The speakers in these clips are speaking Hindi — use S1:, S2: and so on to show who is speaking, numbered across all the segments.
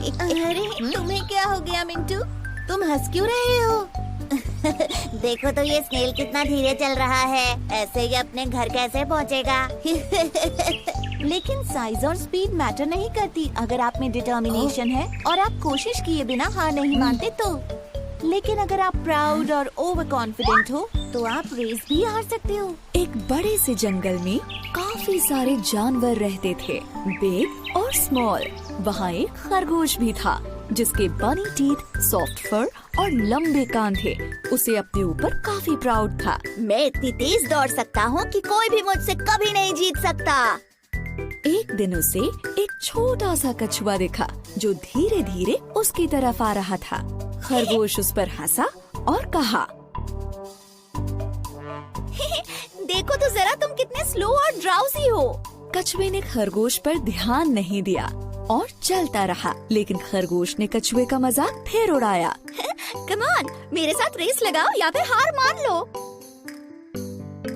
S1: अरे तुम्हें क्या हो गया मिंटू? तुम हंस क्यों रहे हो?
S2: देखो तो ये स्नेल कितना धीरे चल रहा है। ऐसे ही अपने घर कैसे पहुंचेगा?
S1: लेकिन साइज और स्पीड मैटर नहीं करती अगर आप में डिटर्मिनेशन है और आप कोशिश किए बिना हार नहीं मानते तो। लेकिन अगर आप प्राउड और ओवर कॉन्फिडेंट हो तो आप रेस भी हार सकते हो।
S3: एक बड़े से जंगल में काफी सारे जानवर रहते थे, बिग और स्मॉल। वहाँ एक खरगोश भी था जिसके बनी टीथ, सॉफ्ट फर और लंबे कान थे। उसे अपने ऊपर काफी प्राउड था।
S2: मैं इतनी तेज दौड़ सकता हूँ कि कोई भी मुझसे कभी नहीं जीत सकता।
S3: एक दिन उसे एक छोटा सा कछुआ दिखा जो धीरे धीरे उसकी तरफ आ रहा था। खरगोश उस पर हंसा और कहा,
S2: देखो तो जरा तुम कितने स्लो और ड्राउजी हो।
S3: कछुए ने खरगोश पर ध्यान नहीं दिया और चलता रहा, लेकिन खरगोश ने कछुए का मजाक फिर उड़ाया।
S2: कम ऑन, मेरे साथ रेस लगाओ या फिर हार मान लो।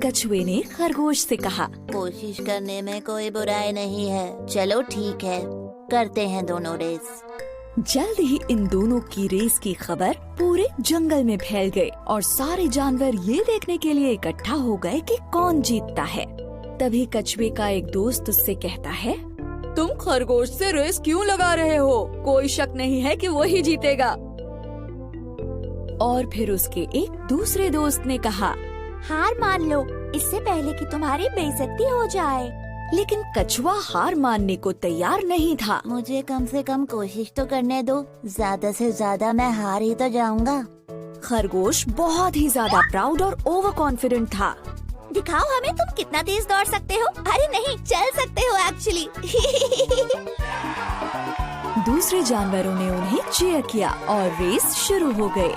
S3: कछुए ने खरगोश से कहा,
S2: कोशिश करने में कोई बुराई नहीं है। चलो ठीक है, करते हैं दोनों रेस।
S3: जल्द ही इन दोनों की रेस की खबर पूरे जंगल में फैल गई और सारे जानवर ये देखने के लिए इकट्ठा हो गए कि कौन जीतता है। तभी कछुए का एक दोस्त उससे कहता है, तुम खरगोश से रेस क्यों लगा रहे हो? कोई शक नहीं है कि वही जीतेगा। और फिर उसके एक दूसरे दोस्त ने कहा,
S2: हार मान लो इससे पहले कि तुम्हारी बेइज्जती हो जाए।
S3: लेकिन कछुआ हार मानने को तैयार नहीं था।
S2: मुझे कम से कम कोशिश तो करने दो, ज्यादा से ज्यादा मैं हार ही तो जाऊंगा।
S3: खरगोश बहुत ही ज्यादा प्राउड और ओवर कॉन्फिडेंट था।
S2: दिखाओ हमें तुम कितना तेज दौड़ सकते हो। अरे नहीं, चल सकते हो एक्चुअली।
S3: दूसरे जानवरों ने उन्हें चीयर किया और रेस शुरू हो गई।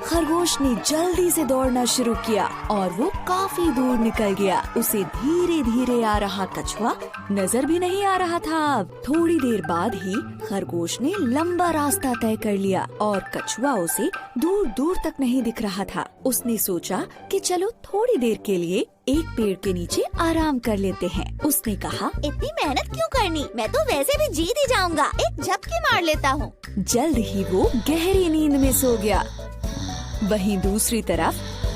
S3: खरगोश ने जल्दी से दौड़ना शुरू किया और वो काफी दूर निकल गया। उसे धीरे धीरे आ रहा कछुआ नजर भी नहीं आ रहा था। अब थोड़ी देर बाद ही खरगोश ने लंबा रास्ता तय कर लिया और कछुआ उसे दूर दूर तक नहीं दिख रहा था। उसने सोचा कि चलो थोड़ी देर के लिए एक पेड़ के नीचे आराम कर लेते हैं। उसने कहा,
S2: इतनी मेहनत क्यों करनी, मैं तो वैसे भी जीत ही जाऊंगा। एक झपकी मार लेता हूँ।
S3: जल्द ही वो गहरी नींद में सो गया। वहीं दूसरी तरफ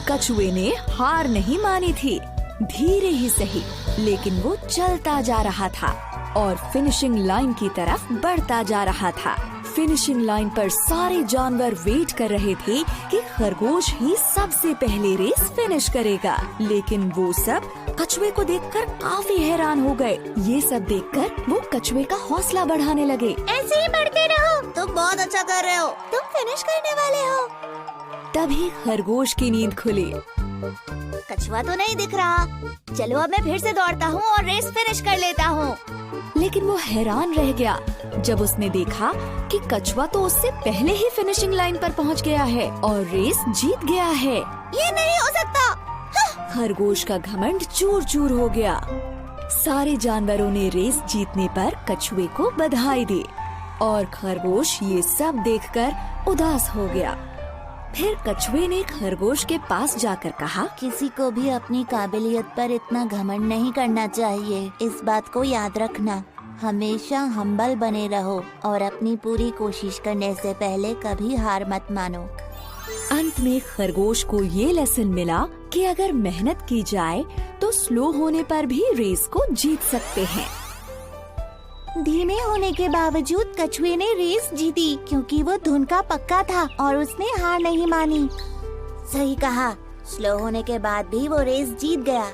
S3: कछुए ने हार नहीं मानी थी। धीरे ही सही, लेकिन वो चलता जा रहा था और फिनिशिंग लाइन की तरफ बढ़ता जा रहा था। फिनिशिंग लाइन पर सारे जानवर वेट कर रहे थे कि खरगोश ही सबसे पहले रेस फिनिश करेगा। लेकिन वो सब कछुए को देखकर काफी हैरान हो गए। ये सब देखकर वो कछुए का हौसला बढ़ाने लगे।
S2: ऐसे ही बढ़ते रहो, तुम बहुत अच्छा कर रहे हो, तुम फिनिश करने वाले हो।
S3: तभी खरगोश की नींद खुली।
S2: कछुआ तो नहीं दिख रहा। चलो अब मैं फिर से दौड़ता हूँ और रेस फिनिश कर लेता हूँ।
S3: लेकिन वो हैरान रह गया जब उसने देखा कि कछुआ तो उससे पहले ही फिनिशिंग लाइन पर पहुँच गया है और रेस जीत गया है।
S2: ये नहीं हो सकता।
S3: खरगोश का घमंड चूर चूर हो गया। सारे जानवरों ने रेस जीतने पर कछुए को बधाई दी और खरगोश ये सब देखकर उदास हो गया। फिर कछुए ने खरगोश के पास जाकर कहा,
S2: किसी को भी अपनी काबिलियत पर इतना घमंड नहीं करना चाहिए। इस बात को याद रखना, हमेशा हम्बल बने रहो और अपनी पूरी कोशिश करने से पहले कभी हार मत मानो।
S3: अंत में खरगोश को ये लेसन मिला कि अगर मेहनत की जाए तो स्लो होने पर भी रेस को जीत सकते हैं।
S2: धीमे होने के बावजूद कछुए ने रेस जीती क्योंकि वो धुन का पक्का था और उसने हार नहीं मानी। सही कहा, स्लो होने के बाद भी वो रेस जीत गया।